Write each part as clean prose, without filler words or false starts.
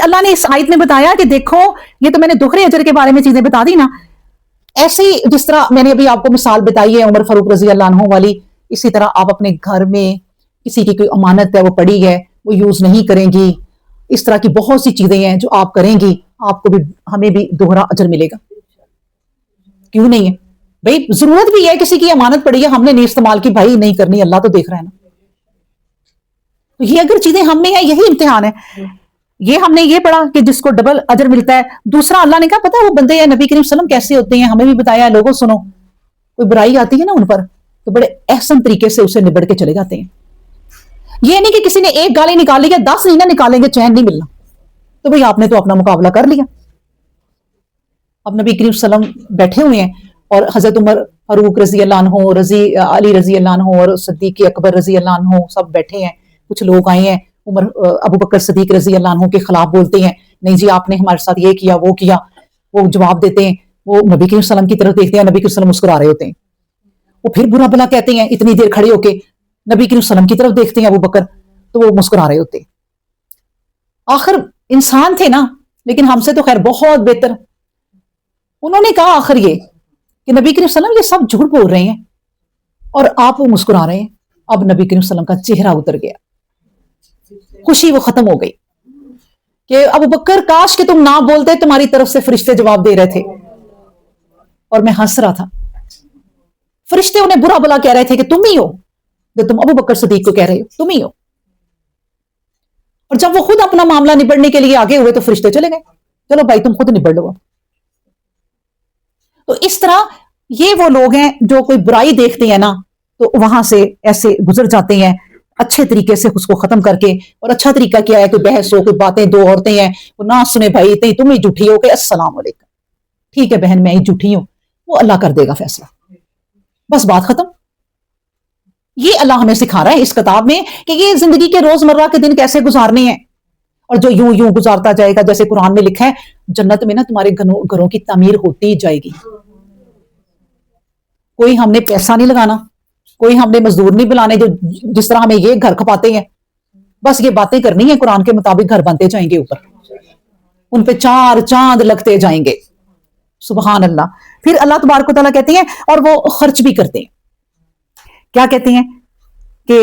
اللہ نے اس آیت میں بتایا کہ دیکھو یہ تو میں نے دوہرے اجر کے بارے میں چیزیں بتا دی نا، ایسے ہی جس طرح میں نے ابھی آپ کو مثال بتائی ہے عمر فاروق رضی اللہ عنہ والی، اسی طرح آپ اپنے گھر میں کسی کی کوئی امانت ہے وہ پڑی ہے وہ یوز نہیں کریں گی، اس طرح کی بہت سی چیزیں ہیں جو آپ کریں گی، آپ کو بھی ہمیں بھی دوہرا اجر ملے گا، کیوں نہیں ہے بھائی؟ ضرورت بھی ہے، کسی کی امانت پڑی ہے ہم نے نہیں استعمال کی، بھائی نہیں کرنی، اللہ تو دیکھ رہا ہے نا۔ تو یہ اگر چیزیں ہم میں ہیں، یہی امتحان ہے۔ یہ ہم نے یہ پڑھا کہ جس کو ڈبل اجر ملتا ہے، دوسرا اللہ نے کہا پتا وہ بندے ہیں نبی کریم صلی اللہ علیہ وسلم کیسے ہوتے ہیں، ہمیں بھی بتایا ہے، لوگوں سنو، کوئی برائی آتی ہے نا ان پر تو بڑے احسن طریقے سے اسے نبڑ کے چلے جاتے ہیں۔ یہ نہیں کہ کسی نے ایک گالی نکال لی ہے 10 نہیں نہ نکالیں گے چین نہیں ملنا، تو بھئی آپ نے تو اپنا مقابلہ کر لیا۔ اب نبی کریم صلی اللہ علیہ وسلم بیٹھے ہوئے ہیں اور حضرت عمر فاروق رضی اللہ عنہ، علی رضی اللہ عنہ اور صدیق اکبر رضی اللہ عنہ سب بیٹھے ہیں، کچھ لوگ آئے ہیں، عمر ابو بکر صدیق رضی اللہ عنہ کے خلاف بولتے ہیں، نہیں جی آپ نے ہمارے ساتھ یہ کیا وہ کیا، وہ جواب دیتے ہیں، وہ نبی کریم صلی اللہ علیہ وسلم کی طرف دیکھتے ہیں، نبی کریم صلی اللہ علیہ وسلم مسکرا رہے ہوتے ہیں، وہ پھر برا بھلا کہتے ہیں اتنی دیر کھڑے ہو کے، نبی کریم صلی اللہ علیہ وسلم کی طرف دیکھتے ہیں ابو بکر تو وہ مسکرا رہے ہوتے ہیں۔ آخر انسان تھے نا، لیکن ہم سے تو خیر بہت بہتر۔ انہوں نے کہا آخر یہ کہ نبی کریم صلی اللہ علیہ وسلم یہ سب جھوٹ بول رہے ہیں اور آپ وہ مسکرا رہے ہیں۔ اب نبی کریم صلی اللہ علیہ وسلم کا چہرہ اتر گیا، خوشی وہ ختم ہو گئی کہ ابو بکر کاش کہ تم نہ بولتے، تمہاری طرف سے فرشتے جواب دے رہے تھے اور میں ہنس رہا تھا۔ فرشتے انہیں برا بلا کہہ رہے تھے کہ تم ہی ہو جو تم ابو بکر صدیق کو کہہ رہے ہو، تم ہی ہو۔ اور جب وہ خود اپنا معاملہ نبڑنے کے لیے آگے ہوئے تو فرشتے چلے گئے، چلو بھائی تم خود نبڑ لو۔ تو اس طرح یہ وہ لوگ ہیں جو کوئی برائی دیکھتے ہیں نا تو وہاں سے ایسے گزر جاتے ہیں اچھے طریقے سے اس کو ختم کر کے۔ اور اچھا طریقہ کیا ہے؟ کوئی بحث ہو، کوئی باتیں، دو عورتیں ہیں وہ نہ سنے بھائی تم ہی جھوٹی ہو، کہ السلام علیکم، ٹھیک ہے بہن میں ہی جھوٹی ہوں، وہ اللہ کر دے گا فیصلہ، بس بات ختم۔ یہ اللہ ہمیں سکھا رہا ہے اس کتاب میں کہ یہ زندگی کے روزمرہ کے دن کیسے گزارنے ہیں، اور جو یوں یوں گزارتا جائے گا جیسے قرآن میں لکھا ہے جنت میں نا تمہارے گھروں کی تعمیر ہوتی جائے گی۔ کوئی ہم نے پیسہ نہیں لگانا، کوئی ہم نے مزدور نہیں بلانے جو جس طرح ہمیں یہ گھر کھپاتے ہیں، بس یہ باتیں کرنی ہیں، قرآن کے مطابق گھر بنتے جائیں گے، اوپر ان پہ 4 چاند لگتے جائیں گے، سبحان اللہ۔ پھر اللہ تبارک و تعالیٰ کہتے ہیں اور وہ خرچ بھی کرتے ہیں، کیا کہتے ہیں کہ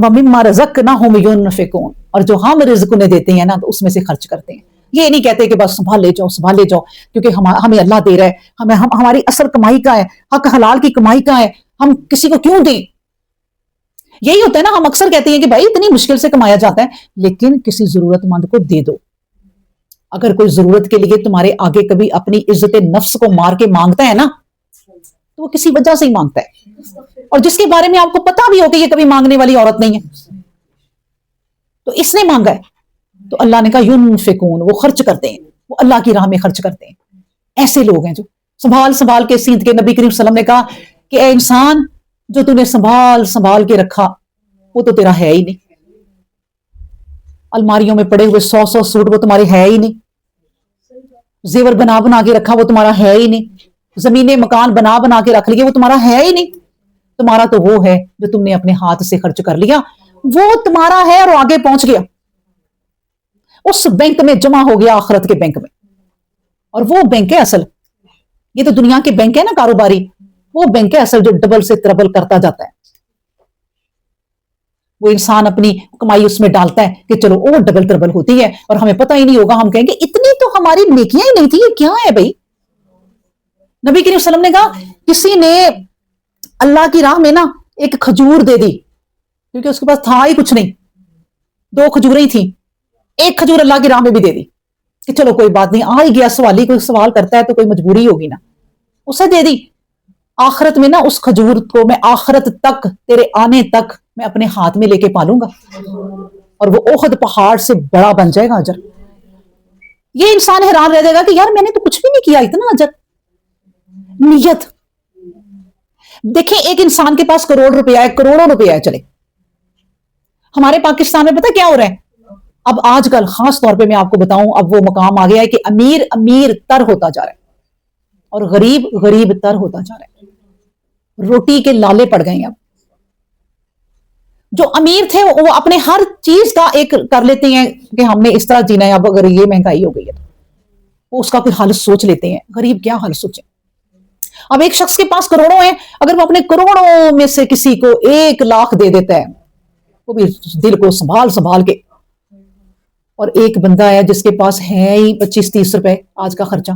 وَمِمَّا رَزَقْنَاهُمْ يُنْفِقُونَ، اور جو ہم رزق انہیں دیتے ہیں نا تو اس میں سے خرچ کرتے ہیں۔ یہ نہیں کہتے کہ بس سنبھال لے جاؤ کیونکہ ہمیں اللہ دے رہا ہے، ہماری اصل کمائی کا ہے، حق حلال کی کمائی کا ہے، ہم کسی کو کیوں دیں؟ یہی ہوتا ہے نا، ہم اکثر کہتے ہیں کہ بھائی اتنی مشکل سے کمایا جاتا ہے، لیکن کسی ضرورت مند کو دے دو۔ اگر کوئی ضرورت کے لیے تمہارے آگے کبھی اپنی عزت نفس کو مار کے مانگتا ہے نا تو وہ کسی وجہ سے ہی مانگتا ہے، اور جس کے بارے میں آپ کو پتا بھی ہو کہ یہ کبھی مانگنے والی عورت نہیں ہے تو اس نے مانگا ہے، تو اللہ نے کہا ينفقون، وہ خرچ کرتے ہیں، وہ اللہ کی راہ میں خرچ کرتے ہیں۔ ایسے لوگ ہیں جو سنبھال کے سیندھ کے۔ نبی کریم صلی اللہ علیہ وسلم نے کہا کہ اے انسان جو تو نے سنبھال کے رکھا وہ تو تیرا ہے ہی نہیں، الماریوں میں پڑے ہوئے 100 سوٹ وہ تمہارے ہے ہی نہیں، زیور بنا کے رکھا وہ تمہارا ہے ہی نہیں، زمینیں مکان بنا کے رکھ لیے وہ تمہارا ہے ہی نہیں، تمہارا تو وہ ہے جو تم نے اپنے ہاتھ سے خرچ کر لیا، وہ تمہارا ہے اور آگے پہنچ گیا، اس بینک میں جمع ہو گیا، آخرت کے بینک میں۔ اور وہ بینک ہے اصل، یہ تو دنیا کے بینک ہے نا کاروباری، وہ بینک ہے اصل جو ڈبل سے ٹربل کرتا جاتا ہے۔ وہ انسان اپنی کمائی اس میں ڈالتا ہے کہ چلو اور ڈبل ٹربل ہوتی ہے اور ہمیں پتہ ہی نہیں ہوگا، ہم کہیں گے اتنی تو ہماری نیکیاں ہی نہیں تھی، یہ کیا ہے بھائی؟ نبی کریم صلی اللہ علیہ وسلم نے کہا کسی نے اللہ کی راہ میں نا ایک کھجور دے دی، کیونکہ اس کے پاس تھا ہی کچھ نہیں، 2 کھجوریں ہی تھیں، ایک کھجور اللہ کی راہ میں بھی دے دی کہ چلو کوئی بات نہیں، آ ہی گیا سوالی، کوئی سوال کرتا ہے تو کوئی مجبوری ہوگی نا، اسے دے دی۔ آخرت میں نا اس کھجور کو میں آخرت تک، تیرے آنے تک میں اپنے ہاتھ میں لے کے پالوں گا، اور وہ احد پہاڑ سے بڑا بن جائے گا اجر۔ یہ انسان حیران رہ جائے گا کہ یار میں نے تو کچھ بھی نہیں کیا، اتنا اجر۔ نیت دیکھیں، ایک انسان کے پاس کروڑ روپیہ ہے، کروڑوں روپیہ ہے، چلے ہمارے پاکستان میں پتہ کیا ہو رہا ہے اب آج کل، خاص طور پہ میں آپ کو بتاؤں، اب وہ مقام آ گیا ہے کہ امیر تر ہوتا جا رہا ہے اور غریب تر ہوتا جا رہا ہے، روٹی کے لالے پڑ گئے ہیں اب۔ جو امیر تھے وہ اپنے ہر چیز کا ایک کر لیتے ہیں کہ ہم نے اس طرح جینا ہے، اب اگر یہ مہنگائی ہو گئی ہے تو وہ اس کا کوئی حل سوچ لیتے ہیں، غریب کیا حل سوچے؟ اب ایک شخص کے پاس کروڑوں ہیں، اگر وہ اپنے کروڑوں میں سے کسی کو 1 لاکھ دے دیتا ہے، وہ بھی دل کو سنبھال سنبھال کے، اور ایک بندہ ہے جس کے پاس ہے ہی 25-30 روپے آج کا خرچہ،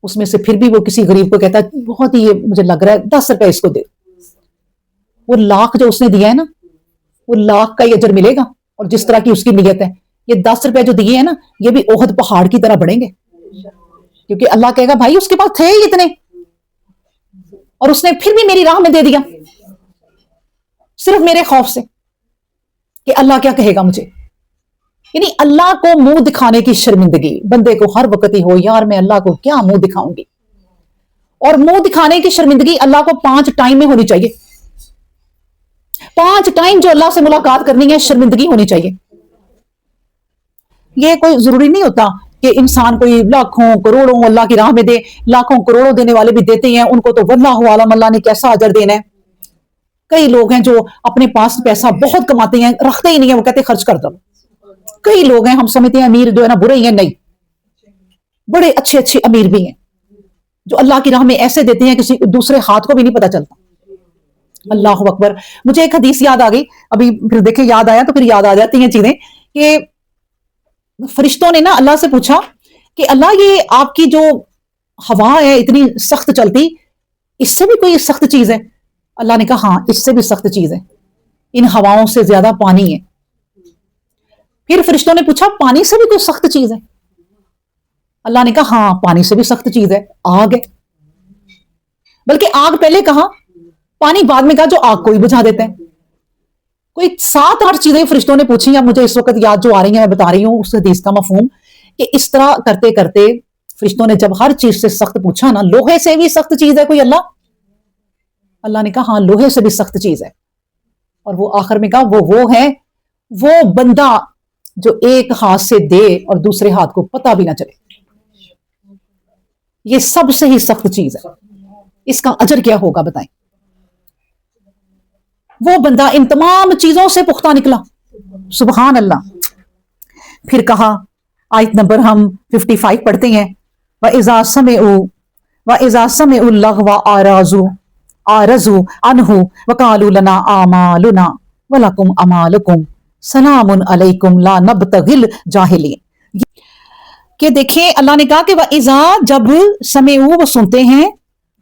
اس میں سے پھر بھی وہ کسی غریب کو کہتا ہے بہت ہی یہ مجھے لگ رہا ہے 10 روپے اس کو دے، وہ 1 لاکھ جو اس نے دیا ہے نا، وہ 1 لاکھ کا ہی اجر ملے گا، اور جس طرح کی اس کی نیت ہے، یہ 10 روپے جو دیے ہیں نا، یہ بھی احد پہاڑ کی طرح بڑھیں گے، کیونکہ اللہ کہے گا بھائی اس کے پاس تھے ہی اتنے، اور اس نے پھر بھی میری راہ میں دے دیا، صرف میرے خوف سے کہ اللہ کیا کہے گا مجھے۔ یعنی اللہ کو منہ دکھانے کی شرمندگی بندے کو ہر وقت ہی ہو، یار میں اللہ کو کیا منہ دکھاؤں گی، اور منہ دکھانے کی شرمندگی اللہ کو 5 ٹائم میں ہونی چاہیے، 5 ٹائم جو اللہ سے ملاقات کرنی ہے شرمندگی ہونی چاہیے۔ یہ کوئی ضروری نہیں ہوتا کہ انسان کوئی لاکھوں کروڑوں اللہ کی راہ میں دے، لاکھوں کروڑوں دینے والے بھی دیتے ہیں، ان کو تو واللہ عالم اللہ نے کیسا اجر دینا ہے۔ کئی لوگ ہیں جو اپنے پاس پیسہ بہت کماتے ہیں، رکھتے ہی نہیں ہیں، وہ کہتے خرچ کر دو۔ کئی لوگ ہیں ہم سمجھتے ہیں امیر جو ہے نا برے ہی ہیں، نہیں، بڑے اچھے اچھے امیر بھی ہیں جو اللہ کی راہ میں ایسے دیتے ہیں کسی دوسرے ہاتھ کو بھی نہیں پتا چلتا۔ اللہ اکبر۔ مجھے ایک حدیث یاد آ گئی ابھی، پھر دیکھیں یاد آیا تو پھر یاد آ جاتی ہیں چیزیں، کہ فرشتوں نے نا اللہ سے پوچھا کہ اللہ یہ آپ کی جو ہوا ہے اتنی سخت چلتی، اس سے بھی کوئی سخت چیز ہے؟ اللہ نے کہا ہاں اس سے بھی سخت چیز ہے، ان ہواؤں سے زیادہ پانی ہے۔ پھر فرشتوں نے پوچھا پانی سے بھی کوئی سخت چیز ہے؟ اللہ نے کہا ہاں پانی سے بھی سخت چیز ہے، آگ ہے، بلکہ آگ پہلے کہا، پانی بعد میں کہا، جو آگ کو ہی بجھا دیتا ہے۔ کوئی 7-8 چیزیں فرشتوں نے پوچھی، اب مجھے اس وقت یاد جو آ رہی ہیں میں بتا رہی ہوں اس حدیث کا مفہوم، کہ اس طرح کرتے کرتے فرشتوں نے جب ہر چیز سے سخت پوچھا نا، لوہے سے بھی سخت چیز ہے کوئی اللہ نے کہا ہاں لوہے سے بھی سخت چیز ہے، اور وہ آخر میں کہا وہ ہے وہ بندہ جو ایک ہاتھ سے دے اور دوسرے ہاتھ کو پتہ بھی نہ چلے، یہ سب سے ہی سخت چیز ہے، اس کا اجر کیا ہوگا بتائیں؟ وہ بندہ ان تمام چیزوں سے پختہ نکلا، سبحان اللہ۔ پھر کہا آیت نمبر ہم 55 پڑھتے ہیں، وَإِذَا سَمِعُوا اللَّغْوَ أَعْرَضُوا عَنْهُ وَقَالُوا لَنَا أَعْمَالُنَا وَلَكُمْ أَعْمَالُكُمْ سَلَامٌ عَلَيْكُمْ لَا نَبْتَغِي الْجَاهِلِينَ۔ کہ دیکھیں اللہ نے کہا کہ وَإِذَا جب سَمِعُوا وہ سنتے ہیں،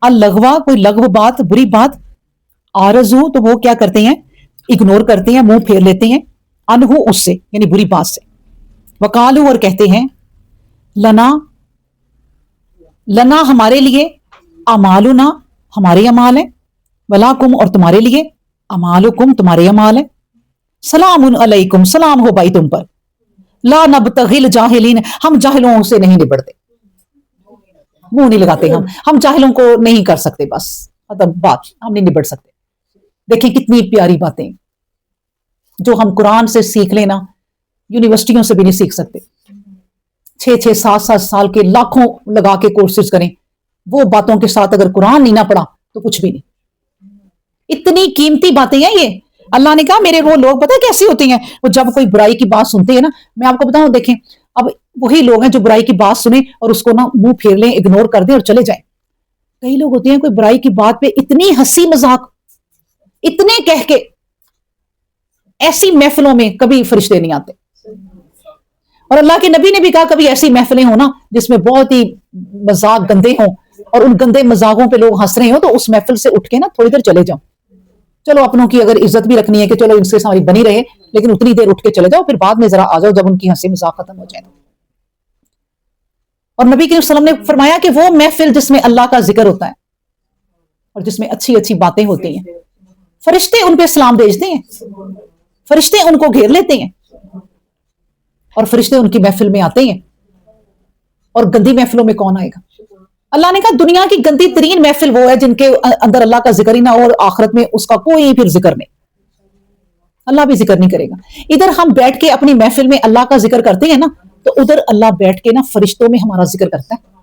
اللغو کوئی لغو بات بری بات، آرزو تو وہ کیا کرتے ہیں، اگنور کرتے ہیں، منہ پھیر لیتے ہیں، انہو اس سے یعنی بری بات سے، وقالو اور کہتے ہیں، لنا ہمارے لیے، اعمالنا ہمارے اعمال ہیں، ولاکم اور تمہارے لیے، اعمالکم تمہارے اعمال ہیں، سلام علیکم سلام ہو بھائی تم پر، لا نبتغی الجاہلین ہم جاہلوں سے نہیں نبڑتے، منہ نہیں لگاتے، ہم جاہلوں کو نہیں کر سکتے، بس مطلب بات ہم نہیں نبڑ سکتے۔ دیکھیں کتنی پیاری باتیں جو ہم قرآن سے سیکھ لینا یونیورسٹیوں سے بھی نہیں سیکھ سکتے، 6-6 7-7 سال کے لاکھوں لگا کے کورسز کریں، وہ باتوں کے ساتھ اگر قرآن نہیں نہ پڑھا تو کچھ بھی نہیں۔ اتنی قیمتی باتیں ہیں یہ۔ اللہ نے کہا میرے وہ لوگ پتہ کیسی ہوتی ہیں، وہ جب کوئی برائی کی بات سنتے ہیں نا، میں آپ کو بتاؤں، دیکھیں اب وہی لوگ ہیں جو برائی کی بات سنیں اور اس کو نا منہ پھیر لیں، اگنور کر دیں اور چلے جائیں۔ کئی لوگ ہوتے ہیں کوئی برائی کی بات پہ اتنی ہنسی مذاق، اتنے کہہ کے، ایسی محفلوں میں کبھی فرشتے نہیں آتے، اور اللہ کے نبی نے بھی کہا کبھی ایسی محفلیں ہوں نا جس میں بہت ہی مذاق گندے ہوں اور ان گندے مذاقوں پہ لوگ ہنس رہے ہوں، تو اس محفل سے اٹھ کے نا تھوڑی دیر چلے جاؤ۔ چلو اپنوں کی اگر عزت بھی رکھنی ہے کہ چلو ان سے ساری بنی رہے، لیکن اتنی دیر اٹھ کے چلے جاؤ، پھر بعد میں ذرا آ جاؤ جب ان کی ہنسی مذاق ختم ہو جائے۔ اور نبی کریم صلی اللہ علیہ وسلم نے فرمایا کہ وہ محفل جس میں اللہ کا ذکر ہوتا ہے اور جس میں اچھی اچھی باتیں ہوتی ہیں، فرشتے ان پہ سلام بھیجتے ہیں، فرشتے ان کو گھیر لیتے ہیں، اور فرشتے ان کی محفل میں آتے ہیں، اور گندی محفلوں میں کون آئے گا؟ اللہ نے کہا دنیا کی گندی ترین محفل وہ ہے جن کے اندر اللہ کا ذکر ہی نہ ہو، اور آخرت میں اس کا کوئی پھر ذکر نہیں، اللہ بھی ذکر نہیں کرے گا۔ ادھر ہم بیٹھ کے اپنی محفل میں اللہ کا ذکر کرتے ہیں نا، تو ادھر اللہ بیٹھ کے نا فرشتوں میں ہمارا ذکر کرتا ہے۔